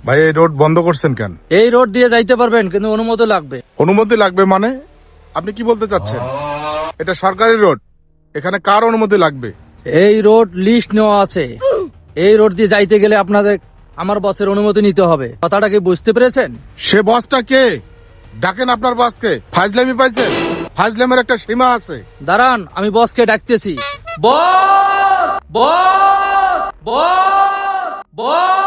ভাই এই রোড বন্ধ করছেন কেন? এই রোড দিয়ে যাইতে পারবেন, কিন্তু অনুমতি লাগবে। অনুমতি লাগবে মানে? আপনি কি বলতে চাচ্ছেন? এটা সরকারি রোড, এখানে কার অনুমতি লাগবে? এই রোড লিস্ট নেওয়া আছে। এই রোড দিয়ে যাইতে গেলে আপনাদের আমার বসের অনুমতি নিতে হবে। কথাটা কি বুঝতে পেরেছেন? সে বসটা কে? ডাকেন আপনার বসকে। ফাজলামি পাইছেন? ফাজলামের একটা সীমা আছে। দাঁড়ান, আমি বসকে ডাকতেছি। বস, বস, বস, বস।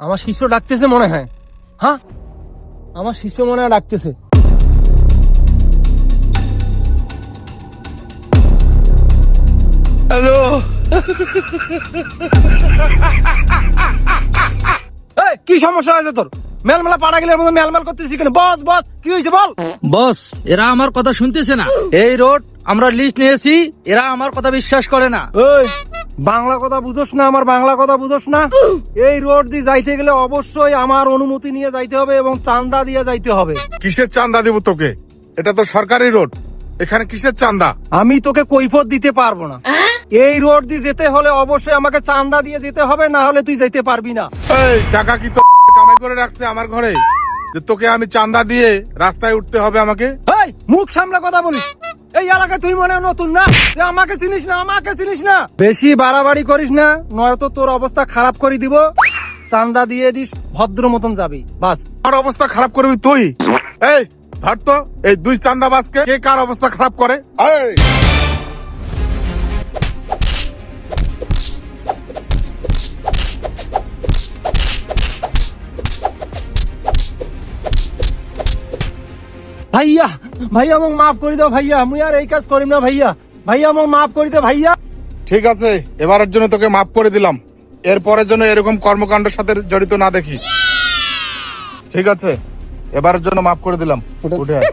আমার শিষ্য ডাকতেছে মনে হয়। হ্যাঁ, আমার শিষ্য মনে হয় ডাকতেছে। হ্যালো, কি সমস্যা হয়েছে তোর? মেলমেলা পাড়া গেলে মেলমেল করতেছিস কেন? বস বস, কি হয়েছে বল। বস, এরা আমার কথা শুনতেছে না। এই রোড আমরা লিস্ট নিয়েছি, এরা আমার কথা বিশ্বাস করে না। ওই বাংলা কথা বুঝোস না? আমার বাংলা কথা বুঝোস না? এই রোড দিয়ে যাইতে গেলে অবশ্যই আমার অনুমতি নিয়ে যাইতে হবে এবং চাঁদা দিয়ে যাইতে হবে। কিসের চাঁদা দিব তোকে? এটা তো সরকারি রোড, এখানে কিসের চাঁদা? আমি তোকে কৈফিয়ত দিতে পারবো না। এই রোড দিয়ে যেতে হলে অবশ্যই আমাকে চাঁদা দিয়ে যেতে হবে, না হলে তুই যেতে পারবি না। এই টাকা কি তো কামাই করে রাখছে আমার ঘরে যে তোকে আমি চাঁদা দিয়ে রাস্তায় উঠতে হবে আমাকে? এই মুখ সামলা কথা বলিস। এই এলাকায় তুই মনে হয় নতুন না, যে আমাকে চিনিস না, আমাকে চিনিস না। বেশি বাড়াবাড়ি করিস না, নয়তো তোর অবস্থা খারাপ করে দিব। চাঁদা দিয়ে দিস, ভদ্র মতন যাবি বাস। আর অবস্থা খারাপ করবি তুই? এই ধর তো এই দুই চাঁদাবাজকে, কে কার অবস্থা খারাপ করে? এই ভাইয়া, ভাইয়া আমাকে মাফ করে দাও ভাইয়া, মুই আর এই কাজ করিম না ভাইয়া। ভাইয়া আমাকে মাফ করে দে ভাইয়া। ঠিক আছে, এবারের জন্য তোকে মাফ করে দিলাম। এরপরের জন্য এরকম কর্মকাণ্ডের সাথে জড়িত না দেখি। ঠিক আছে, এবারের জন্য মাফ করে দিলাম। উঠে আয়।